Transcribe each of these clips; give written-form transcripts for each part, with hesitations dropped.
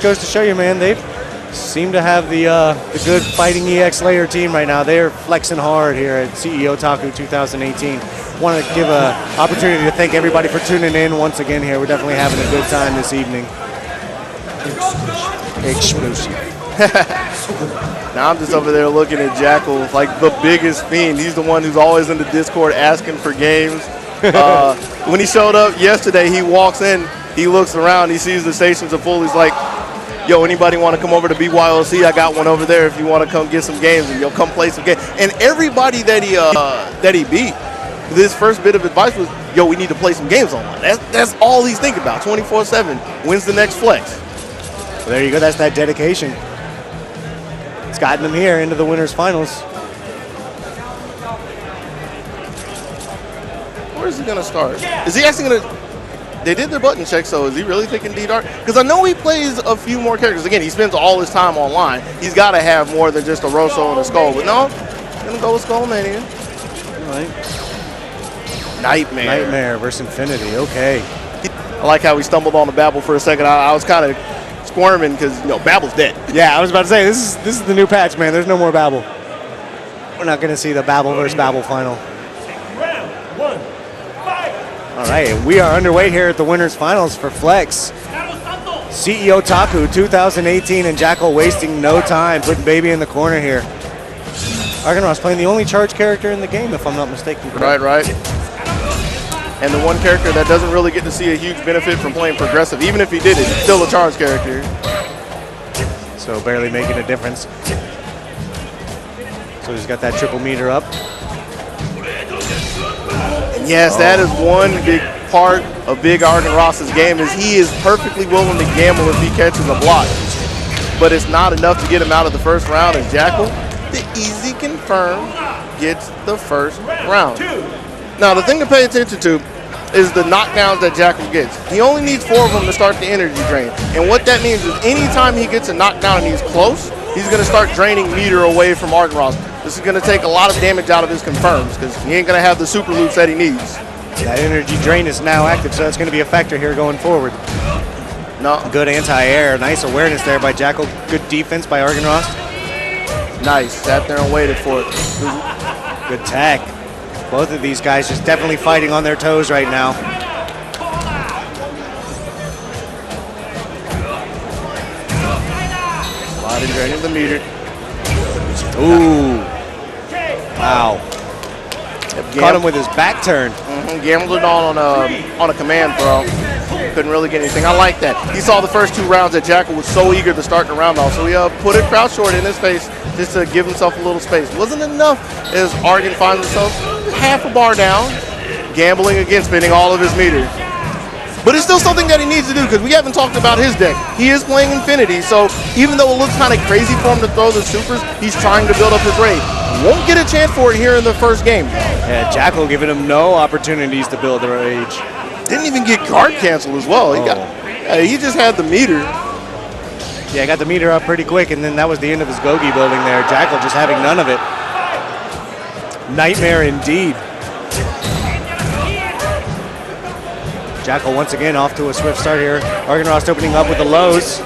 goes to show you, man, they seem to have the good Fighting EX Layer team right now. They're flexing hard here at CEOTAKU 2018. Want to give an opportunity to thank everybody for tuning in once again here. We're definitely having a good time this evening. Explosive. Now I'm just over there looking at Jackal like the biggest fiend. He's the one who's always in the Discord asking for games. When he showed up yesterday, he walks in, he looks around, he sees the stations are full. He's like, yo, anybody want to come over to BYOC? I got one over there if you want to come get some games, and you'll come play some games. And everybody that he beat, this first bit of advice was, yo, we need to play some games online. That's all he's thinking about, 24/7. When's the next flex? Well, there you go. That's that dedication. It's gotten him here into the winners finals. Where is he going to start? Is he actually going to... They did their button check, so is he really thinking D-Dart? Because I know he plays a few more characters. Again, he spends all his time online. He's got to have more than just a Rosso and a Skull. But no, going to go with Skullmania. All right. Nightmare. Nightmare versus Infinity. Okay. I like how he stumbled on the Babel for a second. I was kind of squirming because, you know, Babel's dead. Yeah, I was about to say, this is the new patch, man. There's no more Babel. We're not going to see the Babel versus Babel final. All right, and we are underway here at the winners finals for Flex. CEOTAKU 2018 and Jackal wasting no time, putting baby in the corner here. ARGENROST playing the only charge character in the game, if I'm not mistaken. Right. And the one character that doesn't really get to see a huge benefit from playing progressive, even if he did it, he's still a charge character. So barely making a difference. So he's got that triple meter up. Yes, that is one big part of Big ARGENROST's game is he is perfectly willing to gamble if he catches a block. But it's not enough to get him out of the first round, and Jackal, the easy confirm, gets the first round. Now, the thing to pay attention to is the knockdowns that Jackal gets. He only needs 4 of them to start the energy drain. And what that means is anytime he gets a knockdown and he's close, he's going to start draining meter away from ARGENROST. This is going to take a lot of damage out of his confirms because he ain't going to have the super loops that he needs. That energy drain is now active, so that's going to be a factor here going forward. No. Good anti-air. Nice awareness there by Jackal. Good defense by ARGENROST. Nice. Sat there and waited for it. Good tech. Both of these guys just definitely fighting on their toes right now. Sliding, draining the meter. Ooh. Wow. Caught him with his back turn. Gambled it on a command throw. Couldn't really get anything. I like that. He saw the first 2 rounds that Jackal was so eager to start the round off, so he put a crouch short in his face just to give himself a little space. Wasn't enough as Argen finds himself half a bar down, gambling again, spending all of his meter. But it's still something that he needs to do because we haven't talked about his deck. He is playing Infinity, so even though it looks kind of crazy for him to throw the supers, he's trying to build up his rage. Won't get a chance for it here in the first game. Yeah, Jackal giving him no opportunities to build the rage. Didn't even get guard canceled as well. He just had the meter. Yeah, got the meter up pretty quick, and then that was the end of his Gogi building there. Jackal just having none of it. Nightmare indeed. Jackal once again off to a swift start here. ARGENROST opening up with the lows.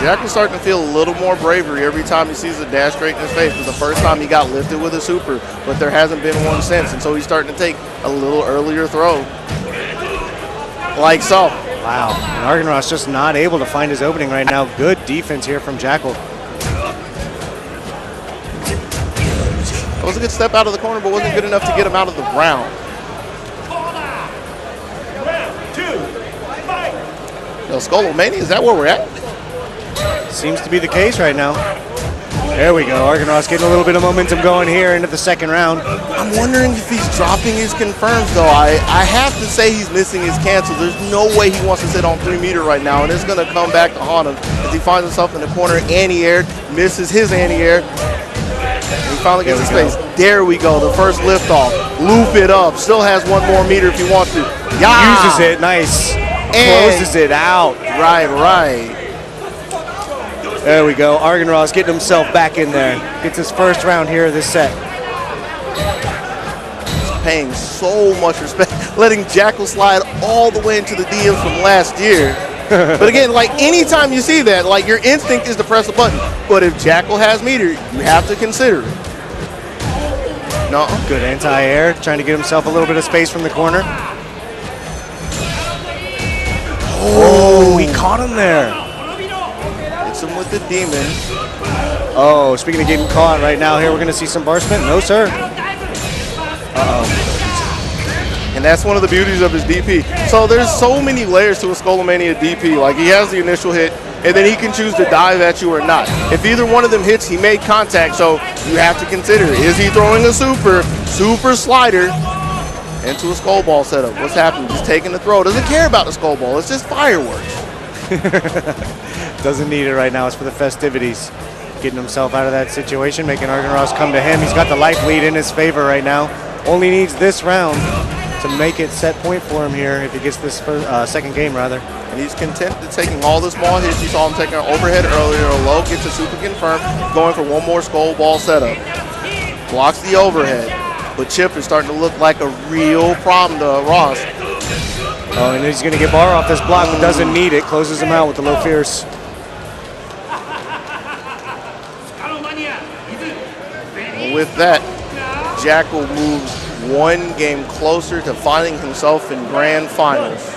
Jackal's starting to feel a little more bravery every time he sees a dash straight in his face. It was the first time he got lifted with a super, but there hasn't been one since, and so he's starting to take a little earlier throw. Like so. Wow, and ARGENROST just not able to find his opening right now. Good defense here from Jackal. It was a good step out of the corner, but wasn't good enough to get him out of the round. Yo, Skullmania, is that where we're at? Seems to be the case right now. There we go. ARGENROST getting a little bit of momentum going here into the second round. I'm wondering if he's dropping his confirms, though. I have to say he's missing his cancels. There's no way he wants to sit on 3 meter right now, and it's going to come back to haunt him as he finds himself in the corner, anti-air, misses his anti-air. He finally gets his space. There we go. The first lift off. Loop it up. Still has 1 more meter if he wants to. Yeah. Uses it. Nice. And closes it out. Right. There we go. ARGENROST getting himself back in there. Gets his first round here of this set. paying so much respect, letting Jackal slide all the way into the DMs from last year. But again, like anytime you see that, like your instinct is to press a button. But if Jackal has meter, you have to consider it. No. Good anti-air, trying to get himself a little bit of space from the corner. Oh, he caught him there. Hits him with the demon. Oh, speaking of getting caught right now, here we're going to see some bar spin. No, sir. And that's one of the beauties of his DP. So there's so many layers to a Skullomania DP. Like he has the initial hit, and then he can choose to dive at you or not. If either one of them hits, he made contact, so you have to consider, is he throwing a super slider into a skull ball setup? What's happening? Just taking the throw. Doesn't care about the skull ball. It's just fireworks. Doesn't need it right now. It's for the festivities. Getting himself out of that situation, making ARGENROST come to him. He's got the life lead in his favor right now. Only needs this round to make it set point for him here if he gets this second game, rather. And he's content to taking all the small hits. You saw him taking an overhead earlier, a low, gets a super confirmed, going for one more skull ball setup. Blocks the overhead, but Chip is starting to look like a real problem to Ross. Oh, and he's going to get bar off this block, but doesn't need it. Closes him out with the low fierce. With that, Jackal moves one game closer to finding himself in grand finals.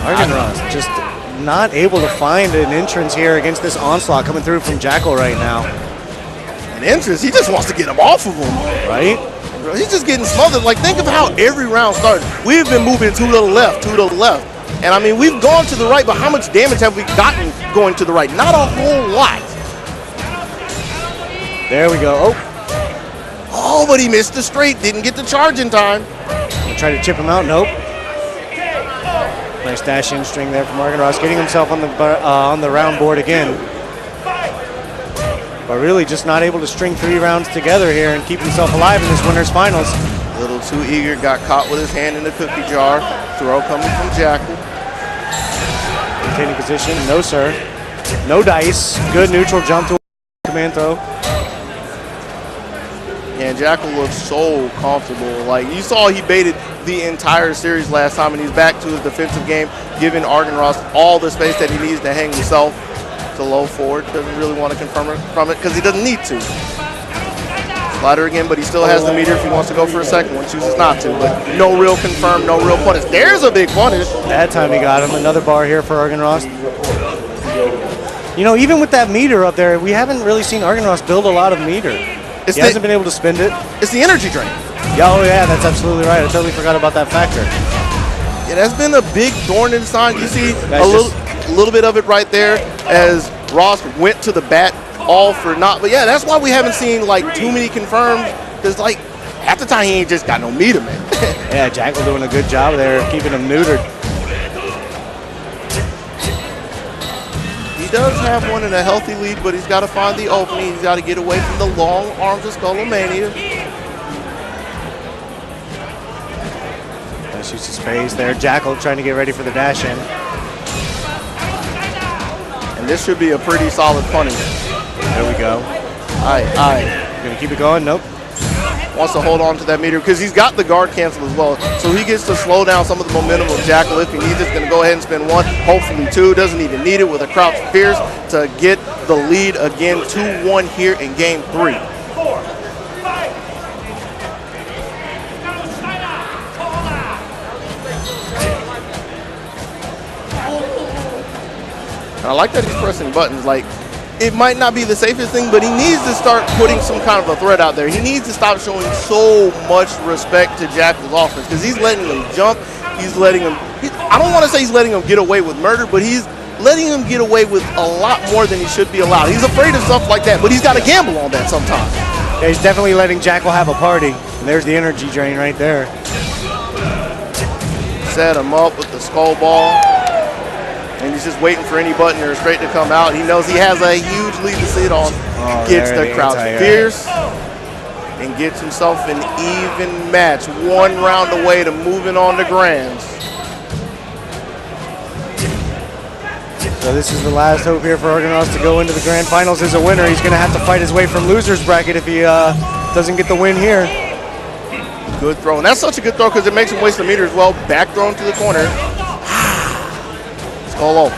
ARGENROST just not able to find an entrance here against this onslaught coming through from Jackal right now. An entrance? He just wants to get him off of him. Right? He's just getting smothered. Like, think of how every round started. We've been moving to the left, to the left. And I mean, we've gone to the right, but how much damage have we gotten going to the right? Not a whole lot. There we go. Oh, but he missed the straight. Didn't get the charge in time. Try to chip him out. Nope. Nice dash in string there from ARGENROST, getting himself on the round board again. But really just not able to string 3 rounds together here and keep himself alive in this winner's finals. A little too eager, got caught with his hand in the cookie jar. Throw coming from Jackal. Maintaining position, no sir. No dice, good neutral jump to command throw. Yeah, and Jackal looks so comfortable. Like, you saw he baited the entire series last time, and he's back to his defensive game, giving ARGENROST all the space that he needs to hang himself to low forward. Doesn't really want to confirm it from it because he doesn't need to. Slider again, but he still has the meter if he wants to go for a second one. Chooses not to, but no real confirm, no real punish. There's a big punish. That time he got him. Another bar here for ARGENROST. You know, even with that meter up there, we haven't really seen ARGENROST build a lot of meter. He hasn't been able to spend it. It's the energy drain. Yeah, oh yeah, that's absolutely right. I totally forgot about that factor. Yeah, that's been a big thorn in the side. You see a little bit of it right there as Ross went to the bat all for naught. But yeah, that's why we haven't seen like too many confirmed, because like half the time he ain't just got no meter, man. Yeah, Jackal doing a good job there, keeping him neutered. He does have one in a healthy lead, but he's got to find the opening. He's got to get away from the long arms of Skullomania. Shoots his space there. Jackal trying to get ready for the dash in. And this should be a pretty solid punish. There we go. Gonna keep it going? Nope. Wants to hold on to that meter because he's got the guard cancel as well. So he gets to slow down some of the momentum of Jackal if he needs it. Going to go ahead and spin 1, hopefully 2. Doesn't even need it with a crouch fierce to get the lead again. 2-1 here in game 3. And I like that he's pressing buttons. Like, it might not be the safest thing, but he needs to start putting some kind of a threat out there. He needs to stop showing so much respect to Jackal's offense because he's letting him jump. He's letting him, I don't want to say he's letting him get away with murder, but he's letting him get away with a lot more than he should be allowed. He's afraid of stuff like that, but he's got to gamble on that sometimes. Yeah, he's definitely letting Jackal have a party. And there's the energy drain right there. Set him up with the skull ball. And he's just waiting for any button or straight to come out. He knows he has a huge lead to sit on. Gets the crouch fierce and gets himself an even match. 1 round away to moving on to grands. So this is the last hope here for ARGENROST to go into the grand finals as a winner. He's going to have to fight his way from loser's bracket if he doesn't get the win here. Good throw. And that's such a good throw because it makes him waste the meter as well. Back thrown to the corner. Let's go low.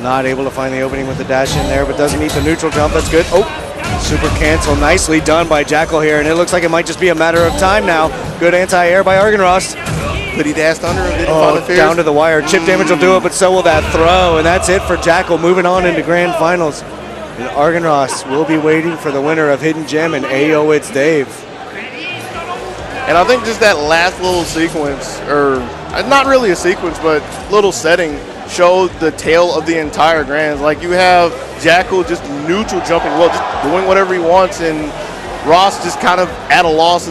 Not able to find the opening with the dash in there, but doesn't meet the neutral jump. That's good. Oh, super cancel. Nicely done by Jackal here, and it looks like it might just be a matter of time now. Good anti-air by ARGENROST. But he dashed under him. Oh, down to the wire. Chip damage will do it, but so will that throw. And that's it for Jackal, moving on into grand finals. And ARGENROST will be waiting for the winner of Hidden Gem and Ayo It's Dave. And I think just that last little sequence, or not really a sequence, but little setting, showed the tail of the entire grands. Like, you have Jackal just neutral jumping well, just doing whatever he wants, and Ross just kind of at a loss